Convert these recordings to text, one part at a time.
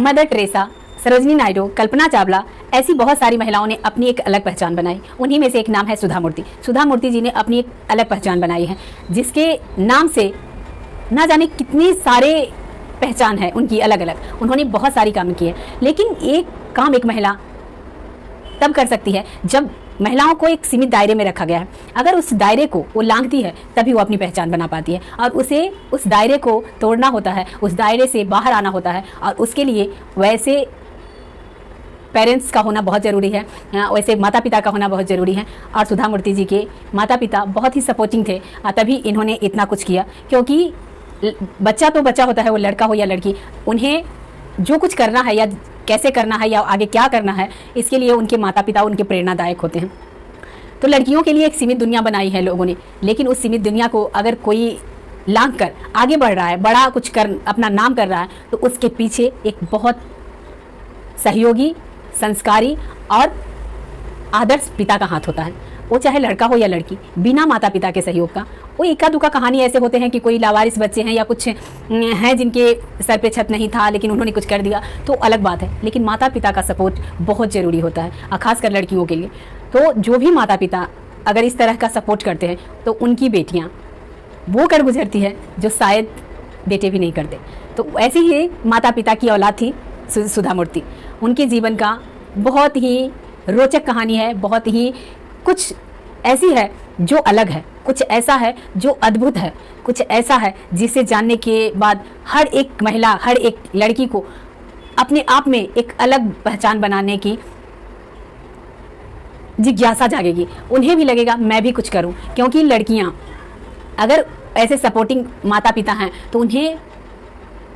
Mother Teresa, Sarojini Naidu, Kalpana Chawla, ऐसी बहुत सारी महिलाओं ने अपनी एक अलग पहचान बनाई। उन्हीं में से एक नाम है सुधा मूर्ति। सुधा मूर्ति जी ने अपनी एक अलग पहचान बनाई है, जिसके नाम से ना जाने कितनी सारे पहचान है उनकी अलग अलग। उन्होंने बहुत सारी काम किए, लेकिन एक काम एक महिला तब कर सकती है जब महिलाओं को एक सीमित दायरे में रखा गया है। अगर उस दायरे को वो लांघती है तभी वो अपनी पहचान बना पाती है, और उसे उस दायरे को तोड़ना होता है, उस दायरे से बाहर आना होता है, और उसके लिए वैसे पेरेंट्स का होना बहुत ज़रूरी है, वैसे माता पिता का होना बहुत ज़रूरी है। और सुधा मूर्ति जी के माता पिता बहुत ही सपोर्टिंग थे, तभी इन्होंने इतना कुछ किया। क्योंकि बच्चा तो बच्चा होता है, वो लड़का हो या लड़की, उन्हें जो कुछ करना है या कैसे करना है या आगे क्या करना है, इसके लिए उनके माता पिता उनके प्रेरणादायक होते हैं। तो लड़कियों के लिए एक सीमित दुनिया बनाई है लोगों ने, लेकिन उस सीमित दुनिया को अगर कोई लांघ कर आगे बढ़ रहा है, बड़ा कुछ कर अपना नाम कर रहा है, तो उसके पीछे एक बहुत सहयोगी, संस्कारी और आदर्श पिता का हाथ होता है। वो चाहे लड़का हो या लड़की, बिना माता पिता के सहयोग का। वो इक्का दुक्का कहानी ऐसे होते हैं कि कोई लावारिस बच्चे हैं या कुछ हैं जिनके सर पे छत नहीं था लेकिन उन्होंने कुछ कर दिया, तो अलग बात है। लेकिन माता पिता का सपोर्ट बहुत ज़रूरी होता है, खासकर लड़कियों के लिए। तो जो भी माता पिता अगर इस तरह का सपोर्ट करते हैं तो उनकी बेटियाँ वो कर गुजरती है जो शायद बेटे भी नहीं करते। तो ऐसी ही माता पिता की औलाद थी सुधा मूर्ति। उनके जीवन का बहुत ही रोचक कहानी है, बहुत ही कुछ ऐसी है जो अलग है, कुछ ऐसा है जो अद्भुत है, कुछ ऐसा है जिसे जानने के बाद हर एक महिला, हर एक लड़की को अपने आप में एक अलग पहचान बनाने की जिज्ञासा जागेगी। उन्हें भी लगेगा मैं भी कुछ करूं, क्योंकि लड़कियां अगर ऐसे सपोर्टिंग माता पिता हैं तो उन्हें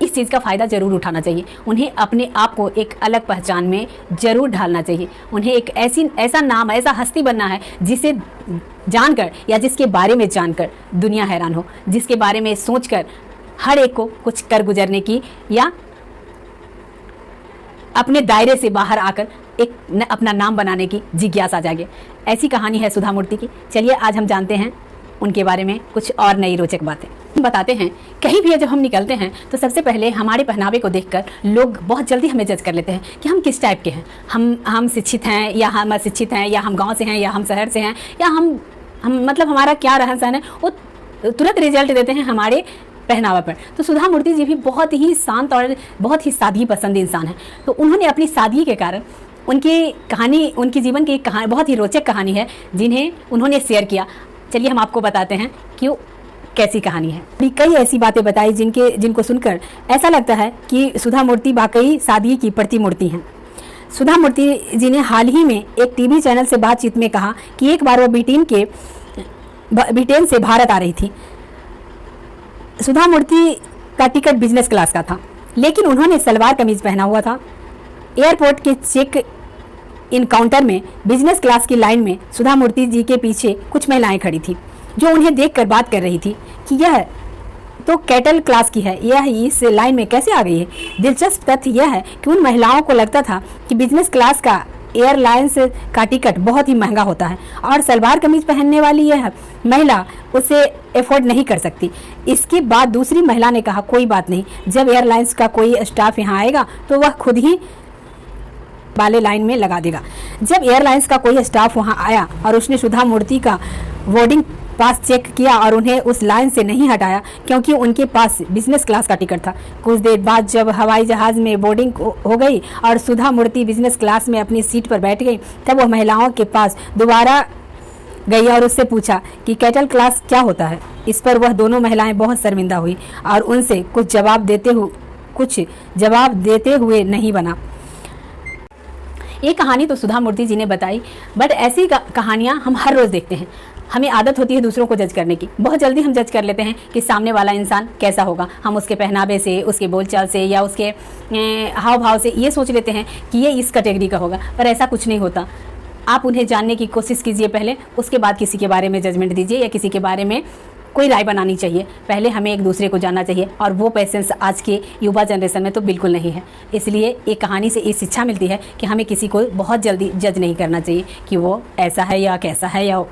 इस चीज़ का फ़ायदा ज़रूर उठाना चाहिए। उन्हें अपने आप को एक अलग पहचान में ज़रूर ढालना चाहिए। उन्हें एक ऐसा नाम, ऐसा हस्ती बनना है जिसे जानकर या जिसके बारे में जानकर दुनिया हैरान हो, जिसके बारे में सोचकर हर एक को कुछ कर गुजरने की या अपने दायरे से बाहर आकर एक अपना नाम बनाने की जिज्ञासा जागे। ऐसी कहानी है सुधा मूर्ति की। चलिए आज हम जानते हैं उनके बारे में कुछ और नई रोचक बातें। बताते हैं, कहीं भी जब हम निकलते हैं तो सबसे पहले हमारे पहनावे को देखकर लोग बहुत जल्दी हमें जज कर लेते हैं कि हम किस टाइप के हैं। हम शिक्षित हैं या हम अशिक्षित हैं, या हम गांव से हैं या हम शहर से हैं, या हम मतलब हमारा क्या रहन सहन है, वो तुरंत रिजल्ट देते हैं हमारे पहनावा पर। तो सुधा मूर्ति जी भी बहुत ही शांत और बहुत ही सादगी पसंद इंसान है। तो उन्होंने अपनी सादगी के कारण उनकी कहानी, उनके जीवन की एक कहानी, बहुत ही रोचक कहानी है जिन्हें उन्होंने शेयर किया। चलिए हम आपको बताते हैं क्यों, कैसी कहानी है। कई ऐसी बातें बताई जिनको सुनकर ऐसा लगता है कि सुधा मूर्ति वाकई सादगी की प्रतिमूर्ति हैं। सुधा मूर्ति जी ने हाल ही में एक टीवी चैनल से बातचीत में कहा कि एक बार वो ब्रिटेन से भारत आ रही थी। सुधा मूर्ति का टिकट बिजनेस क्लास का था, लेकिन उन्होंने सलवार कमीज पहना हुआ था। एयरपोर्ट के चेक इन काउंटर में बिजनेस क्लास की लाइन में सुधा मूर्ति जी के पीछे कुछ महिलाएं खड़ी थी, जो उन्हें देखकर बात कर रही थी कि यह तो कैटल क्लास की है, यह इस लाइन में कैसे आ गई है। दिलचस्प तथ्य यह है कि उन महिलाओं को लगता था कि बिजनेस क्लास का एयरलाइंस का टिकट बहुत ही महंगा होता है और सलवार कमीज पहनने वाली यह महिला उसे एफोर्ड नहीं कर सकती। इसके बाद दूसरी महिला ने कहा, कोई बात नहीं, जब एयरलाइंस का कोई स्टाफ यहाँ आएगा तो वह खुद ही वाले लाइन में लगा देगा। जब एयरलाइंस का कोई स्टाफ वहां आया और उसने सुधा मूर्ति का बोर्डिंग पास चेक किया और उन्हें उस लाइन से नहीं हटाया क्योंकि उनके पास बिजनेस क्लास का टिकट था। कुछ देर बाद जब हवाई जहाज में बोर्डिंग हो गई और सुधा मूर्ति बिजनेस क्लास में अपनी सीट पर बैठ गई, तब वह महिलाओं के पास दोबारा गई और उससे पूछा कि कैटल क्लास क्या होता है। इस पर वह दोनों महिलाएं बहुत शर्मिंदा हुई और उनसे कुछ जवाब देते हुए नहीं बना। ये कहानी तो सुधा मूर्ति जी ने बताई, बट ऐसी कहानियाँ हम हर रोज़ देखते हैं। हमें आदत होती है दूसरों को जज करने की। बहुत जल्दी हम जज कर लेते हैं कि सामने वाला इंसान कैसा होगा। हम उसके पहनावे से, उसके बोलचाल से या उसके हाव भाव से ये सोच लेते हैं कि ये इस कैटेगरी का होगा, पर ऐसा कुछ नहीं होता। आप उन्हें जानने की कोशिश कीजिए पहले, उसके बाद किसी के बारे में जजमेंट दीजिए या किसी के बारे में कोई राय बनानी चाहिए। पहले हमें एक दूसरे को जानना चाहिए, और वो पेशेंस आज के युवा जनरेशन में तो बिल्कुल नहीं है। इसलिए एक कहानी से ये शिक्षा मिलती है कि हमें किसी को बहुत जल्दी जज नहीं करना चाहिए कि वो ऐसा है या कैसा है या